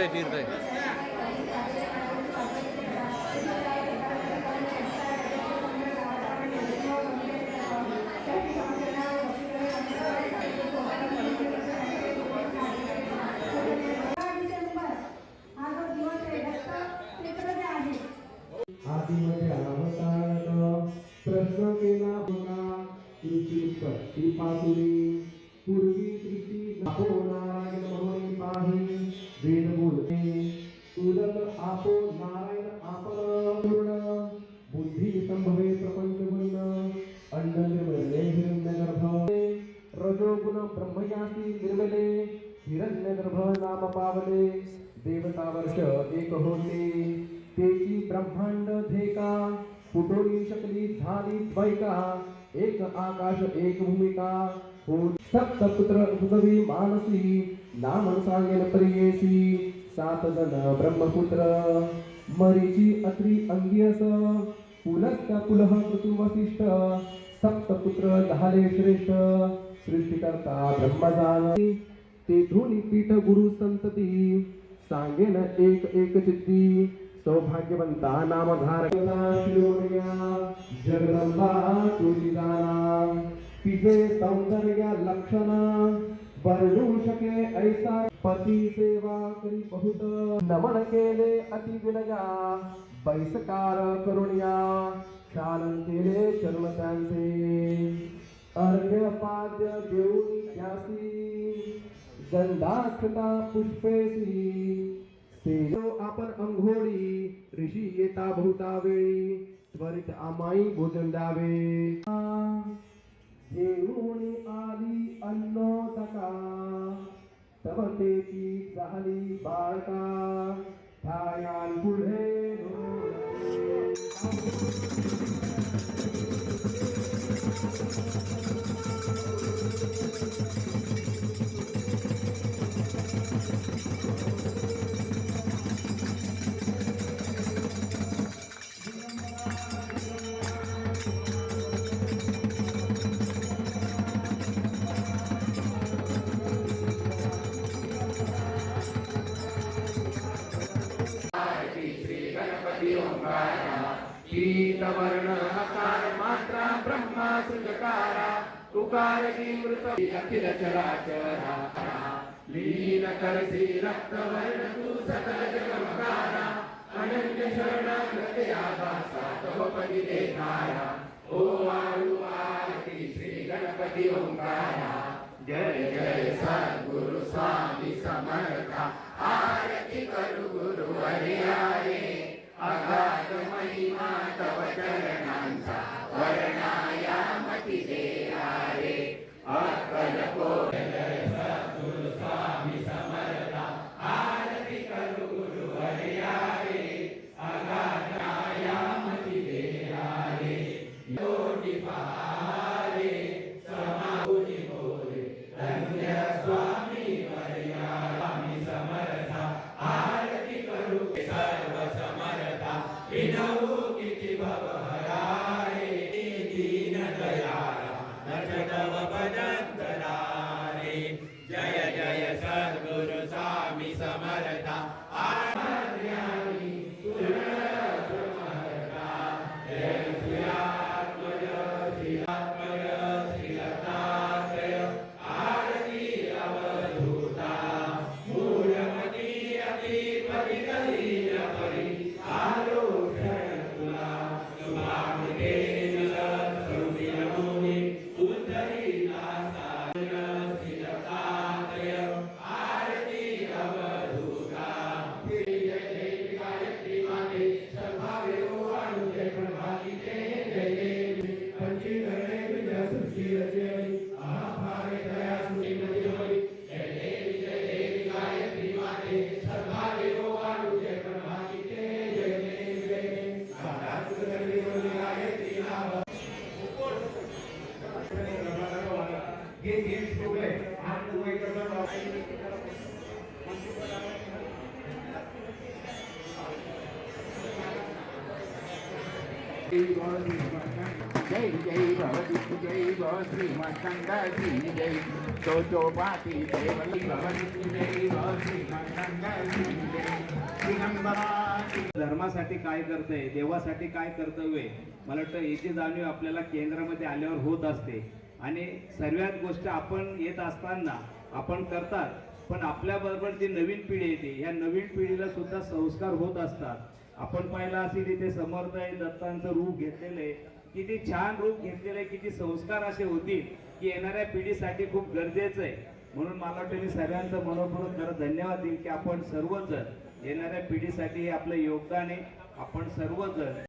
तीर्थ आहे. आदिमध्ये अवतारण प्रश्न केला होता कृपासुरी पूर्वी सृष्टी आपो नारायण म्हणून पाही वेद बोलते तुलत आपो नारायण आपण पूर्ण बुद्धी संभवे प्रपंच गुण अंडनिर्मले हिरण्यगर्भ रजोगुण ब्रह्मयासी निर्मले हिरण्यगर्भ नाम पावले देवता वर्ष एक होते तेची ब्रह्मांड धेका फुटोरी शकली झाली द्वैका एक आकाश एक भूमिका हो सप्तपुत्र पृथ्वी मानसी नाम सांगेल प्रियेसी 7 जन ब्रह्मपुत्र मरीची अत्री अंगियस पुलस्त्य पुलह ऋतु वसिष्ठ सप्तपुत्र झाले श्रेष्ठ सृष्टिकर्ता ब्रह्मजान तेथून पीठ गुरु संतती सांगेन एक एक चित्ती सौभाग्यवंता नामधारक जगदंबा तुझी तिचे सौंदर्य लक्षण वर्णू शके ऐसा पती सेवा करी बहुत नमन केले अति विनया बैसकार करुणया शालन केले चरण त्यांचे अर्घ्य पाद्य देऊनी त्यासी गंधाक्षता पुष्पेसी सेलो आपण अंघोळी ऋषी येता बहुता वेळी त्वरित आमाई भोजन द्यावे घेऊन आली अन्नोदका तव तेची झाली बाळका ठायान पुढे कीटवर्ण हकार मात्रा ब्रह्मा सृजकारा तुकार मृत अखिल चराचरा लीन करसी रक्तवर्ण तू सकल जगमकारा अनन्य शरणागते आभासा तव पदी देखारा ओ आळू आरती श्री गणपती ओंकारा जय जय सद्गुरु स्वामी समर्था आरती करू गुरु हरियारे अगाध महिमा तव चरणांचा वर्णाया मती दे रे अक्कलको जय सद्गुरु स्वामी समर्था आरती करू गुरु हरियारे अगाध माया मती दे रे योगी पहारे समाधुनी बोले धन्य स्वामी वर्या स्वामी समर्था आरती करू सर्व विनवू किती भवहरारे दीन दयाला नटतव पदंतरारे जय जय सद्गुरु स्वामी समर्था आर्यानी सुरब्रह्महर्ता जय श्रीआत्मज श्रीआत्मज श्रीदत्तात्रय आरती अवधूता मूलमती अतिपति कलील परि आलो जय जय भवती जय भव श्रीमत्संगा श्री जय चौचौपाती जय भवती जय भव श्रीमत्संगा श्री जय धर्मासाठी काय करतंय, देवासाठी काय कर्तव्य आहे, मला वाटतं याची जाणीव आपल्याला केंद्रामध्ये आल्यावर होत असते. आणि सर्वात गोष्ट आपण येत असताना आपण करतात, पण आपल्याबरोबर जी नवीन पिढी येते ह्या नवीन पिढीला सुद्धा संस्कार होत असतात. आपण पाहिलं असेल इथे समर्थ दत्तांचं रूप घेतलेलं आहे, किती छान रूप घेतलेलं आहे, किती संस्कार असे होतील की येणाऱ्या पिढीसाठी खूप गरजेचं आहे. म्हणून मला वाटतं मी सर्वांचं मनोपूर्वक खरं धन्यवाद देईल की आपण सर्वजण येणाऱ्या पिढीसाठी हे आपलं योगदान आहे. आपण सर्वजण